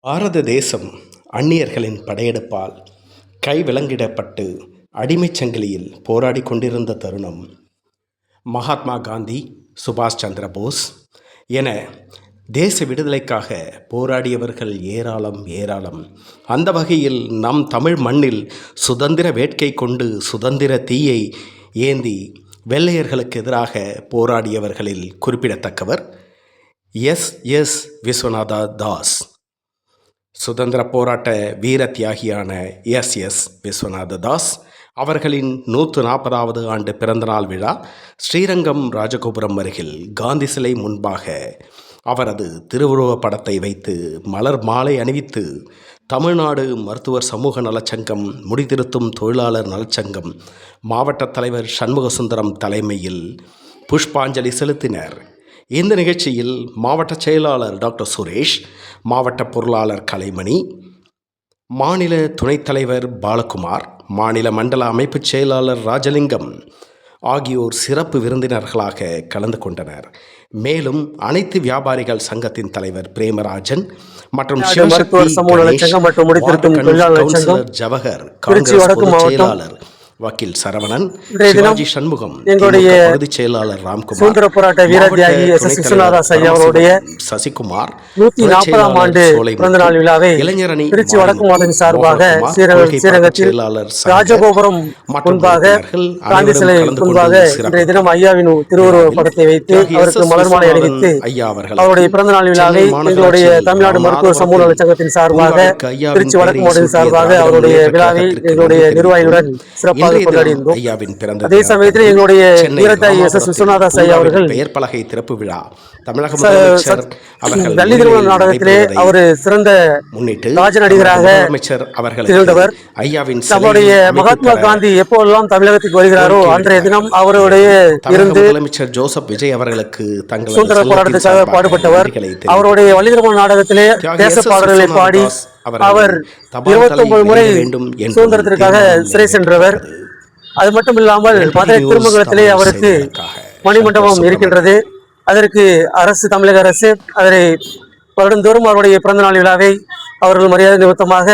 பாரத தேசம் அந்நியர்களின் படையெடுப்பால் கைவிலங்கிடப்பட்டு அடிமைச் சங்கிலியில் போராடி கொண்டிருந்த தருணம். மகாத்மா காந்தி, சுபாஷ் சந்திர போஸ் என தேச விடுதலைக்காக போராடியவர்கள் ஏராளம் ஏராளம். அந்த வகையில் நம் தமிழ் மண்ணில் சுதந்திர வேட்கை கொண்டு சுதந்திர தீயை ஏந்தி வெள்ளையர்களுக்கு எதிராக போராடியவர்களில் குறிப்பிடத்தக்கவர் எஸ் விஸ்வநாத தாஸ். சுதந்திர போராட்ட வீர தியாகியான எஸ் விஸ்வநாத தாஸ் அவர்களின் 140வது ஆண்டு பிறந்தநாள் விழா ஸ்ரீரங்கம் ராஜகோபுரம் அருகில் காந்தி சிலை முன்பாக அவரது திருவுருவப் படத்தை வைத்து மலர் மாலை அணிவித்து தமிழ்நாடு மருத்துவர் சமூக நலச்சங்கம், முடிதிருத்தும் தொழிலாளர் நலச்சங்கம் மாவட்ட தலைவர் சண்முக சுந்தரம் தலைமையில் புஷ்பாஞ்சலி செலுத்தினர். இந்த நிகழ்ச்சியில் மாவட்ட செயலாளர் டாக்டர் சுரேஷ், மாவட்ட பொருளாளர் கலைமணி, மாநில துணைத் தலைவர் பாலகுமார், மாநில மண்டல அமைப்புச் செயலாளர் ராஜலிங்கம் ஆகியோர் சிறப்பு விருந்தினர்களாக கலந்து கொண்டனர். மேலும் அனைத்து வியாபாரிகள் சங்கத்தின் தலைவர் பிரேமராஜன் மற்றும் ஜவஹர், காங்கிரஸ் பொதுச் செயலாளர் வக்கீல் சரவணன், சிவாஜி சண்முகம், பகுதிச் செயலாளர் ராம்குமார், சுதந்திர போராட்ட வீரதியாகி எஸ்.எஸ். விஸ்வநாத ஐயா அவருடைய சசிகுமார் 140ஆம் ஆண்டு பிறந்த நாள் விழாவை திருச்சி வடக்கு மாவட்டத்தின் சார்பாக ஸ்ரீரங்கத்தில் ராஜகோபுரம் முன்பாக காந்தி சிலை முன்பாக இன்றைய தினம் ஐயாவின் திருவுருவ படத்தை வைத்து அவருக்கு மலர் மாலை அணிவித்து அவருடைய பிறந்த நாள் விழாவை எங்களுடைய தமிழ்நாடு மருத்துவ சமூக நல சங்கத்தின் சார்பாக திருச்சி வடக்கு மாவட்டத்தின் சார்பாக அவருடைய விழாவை எங்களுடைய நிர்வாகிகளுடன் சிறப்பாக அதே சமயத்தில் எங்களுடைய எஸ்.எஸ். விஸ்வநாத ஐயா அவர்கள் பெயர் பலகை திறப்பு விழா தமிழக முதலமைச்சர் வள்ளி திருமண நாடகத்திலே அவர் சிறந்த ராஜ நடிகராக திகழ்ந்தவர். நம்முடைய மகாத்மா காந்தி எப்போதெல்லாம் தமிழகத்துக்கு வருகிறாரோ அன்றைய தினம் அவருடைய இருந்து முதலமைச்சர் ஜோசப் விஜய் அவர்களுக்கு தங்கள் சுதந்திர போராட்டத்துக்காக பாடுபட்டவர். அவருடைய வள்ளி திருமண நாடகத்திலே தேச பாடல்களை பாடி அவர் 29 முறை சுதந்திரத்திற்காக சிறை சென்றவர். அது மட்டும் இல்லாமல் மதுரை திருமங்கலத்திலே அவருக்கு மணிமண்டபம் இருக்கின்றது. அதற்கு அரசு, தமிழக அரசு அதனை வருடந்தோறும் அவருடைய பிறந்தநாள் விழாவை அவர்கள் மரியாதை நிமித்தமாக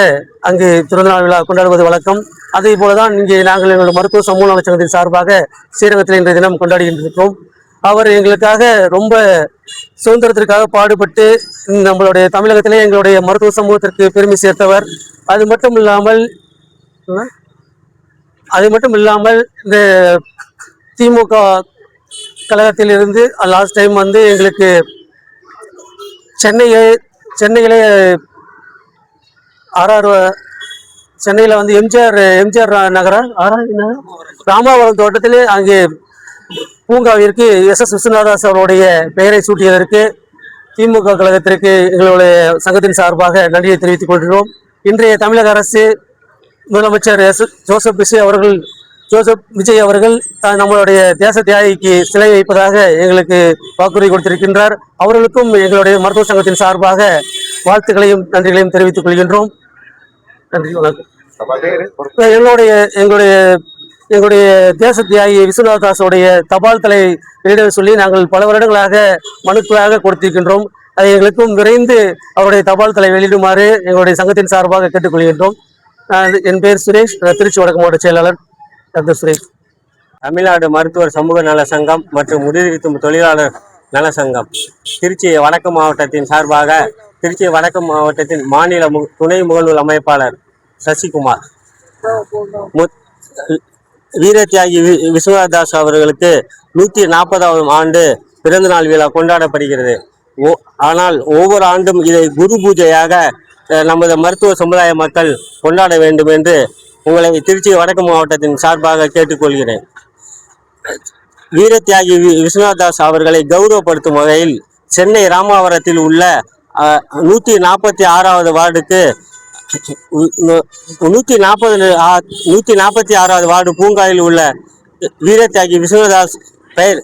அங்கு பிறந்தநாள் விழா கொண்டாடுவது வழக்கம். அதே போலதான் இங்கே நாங்கள் எங்களுடைய மருத்துவ சமூக நலச்சங்கத்தின் சார்பாக ஸ்ரீரங்கத்தில் இன்றைய தினம் கொண்டாடுகின்றோம். அவர் எங்களுக்காக ரொம்ப சுதந்திரத்திற்காக பாடுபட்டு நம்மளுடைய தமிழகத்திலே எங்களுடைய மருத்துவ சமூகத்திற்கு பெருமை சேர்த்தவர். அது மட்டும் இல்லாமல் இந்த திமுக கழகத்தில் இருந்து லாஸ்ட் டைம் எங்களுக்கு சென்னையிலே எம்ஜிஆர் நகரம் ராமாவரம் தோட்டத்திலே அங்கே பூங்காவிற்கு எஸ்.எஸ். விஸ்வநாதாஸ் அவருடைய பெயரை சூட்டியதற்கு திமுக கழகத்திற்கு எங்களுடைய சங்கத்தின் சார்பாக நன்றியை தெரிவித்துக் கொள்கிறோம். இன்றைய தமிழக அரசு முதலமைச்சர் ஜோசப் விஜய் அவர்கள் நம்மளுடைய தேச தியாகிக்கு சிலை வைப்பதாக எங்களுக்கு வாக்குறுதி கொடுத்திருக்கின்றார். அவர்களுக்கும் எங்களுடைய மருத்துவ சங்கத்தின் சார்பாக வாழ்த்துக்களையும் நன்றிகளையும் தெரிவித்துக் கொள்கின்றோம். நன்றி, வணக்கம். எங்களுடைய தேச தியாகி விஸ்வநாதாஸுடைய தபால் தலை வெளியிட சொல்லி நாங்கள் பல வருடங்களாக மனுக்களாக கொடுத்திருக்கின்றோம். அதை எங்களுக்கும் விரைந்து அவருடைய தபால் தலை வெளியிடுமாறு எங்களுடைய சங்கத்தின் சார்பாக கேட்டுக்கொள்கின்றோம். என் பேர் சுரேஷ், திருச்சி வடக்கு மாவட்ட செயலாளர் டாக்டர் சுரேஷ். தமிழ்நாடு மருத்துவர் சமூக நல சங்கம் மற்றும் முடிதிருத்தும் தொழிலாளர் நல சங்கம் திருச்சி வடக்கு மாவட்டத்தின் சார்பாக திருச்சி வடக்கு மாவட்டத்தின் மாநில துணை முகநூல் அமைப்பாளர் சசிகுமார், வீர தியாகி விஸ்வநாதாஸ் அவர்களுக்கு 140ஆம் ஆண்டு பிறந்தநாள் விழா கொண்டாடப்படுகிறது. ஆனால் ஒவ்வொரு ஆண்டும் இதை குரு பூஜையாக நமது மருத்துவ சமுதாய மக்கள் கொண்டாட வேண்டும் என்று உங்களை திருச்சி வடக்கு மாவட்டத்தின் சார்பாக கேட்டுக்கொள்கிறேன். வீர தியாகி விஸ்வநாதாஸ் அவர்களை கௌரவப்படுத்தும் வகையில் சென்னை ராமாவரத்தில் உள்ள 146வது வார்டுக்கு 146வது வார்டு பூங்காவில் உள்ள வீர தியாகி விஸ்வநாதாஸ் பெயர்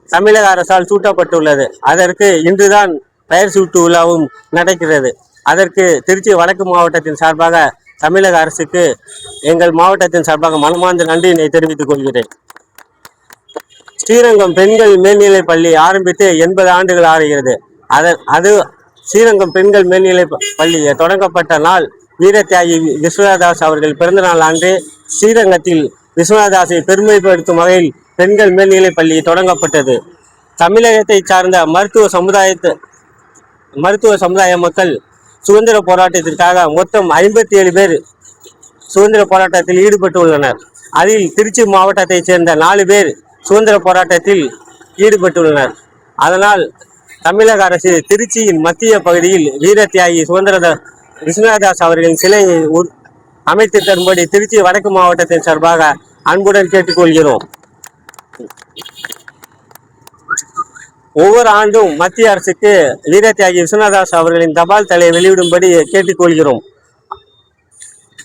தமிழக அரசால் சூட்டப்பட்டுள்ளது. அதற்கு இன்றுதான் பெயர் சூட்டு விழாவும் நடக்கிறது. அதற்கு திருச்சி வடக்கு மாவட்டத்தின் சார்பாக தமிழக அரசுக்கு எங்கள் மாவட்டத்தின் சார்பாக மனமார்ந்த நன்றியினை தெரிவித்துக் கொள்கிறேன். ஸ்ரீரங்கம் பெண்கள் மேல்நிலைப் பள்ளி ஆரம்பித்து 80 ஆண்டுகள் ஆகிறது. அது ஸ்ரீரங்கம் பெண்கள் மேல்நிலை பள்ளி தொடங்கப்பட்ட நாள் வீரத்தியாகி விஸ்வநாதாஸ் அவர்கள் பிறந்த நாள் அன்று ஸ்ரீரங்கத்தில் விஸ்வநாதாஸை பெருமைப்படுத்தும் வகையில் பெண்கள் மேல்நிலை பள்ளி தொடங்கப்பட்டது. தமிழகத்தை சார்ந்த மருத்துவ சமுதாய மக்கள் சுதந்திர போராட்டத்திற்காக மொத்தம் 57 பேர் சுதந்திர போராட்டத்தில் ஈடுபட்டு உள்ளனர். அதில் திருச்சி மாவட்டத்தைச் சேர்ந்த 4 பேர் சுதந்திர போராட்டத்தில் ஈடுபட்டுள்ளனர். அதனால் தமிழக அரசு திருச்சியின் மத்திய பகுதியில் வீரத்தியாகி விஸ்வநாதாஸ் அவர்களின் சிலையை அமைத்து தரும்படி திருச்சி வடக்கு மாவட்டத்தின் சார்பாக அன்புடன் கேட்டுக்கொள்கிறோம். ஒவ்வொரு ஆண்டும் மத்திய அரசுக்கு வீரத்தியாகி விஸ்வநாதாஸ் அவர்களின் தபால் தலை வெளியிடும்படி கேட்டுக்கொள்கிறோம்.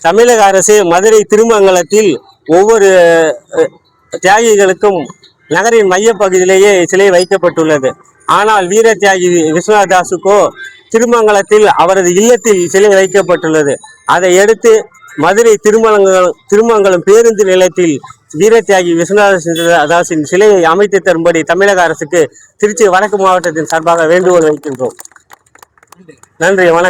தமிழக அரசு மதுரை திருமங்கலத்தில் ஒவ்வொரு தியாகிகளுக்கும் நகரின் மையப்பகுதியிலேயே சிலை வைக்கப்பட்டுள்ளது. ஆனால் வீரத்தியாகி விஸ்வநாதாஸுக்கோ திருமங்கலத்தில் அவரது இல்லத்தில் சிலை வைக்கப்பட்டுள்ளது. அதை அடுத்து மதுரை திருமங்கலம் பேருந்து நிலையத்தில் வீரத்தியாகி விஸ்வநாதாஸின் சிலையை அமைத்து தரும்படி தமிழக அரசுக்கு திருச்சி வடக்கு மாவட்டத்தின் சார்பாக வேண்டுகோள் வைக்கின்றோம். நன்றி, வணக்கம்.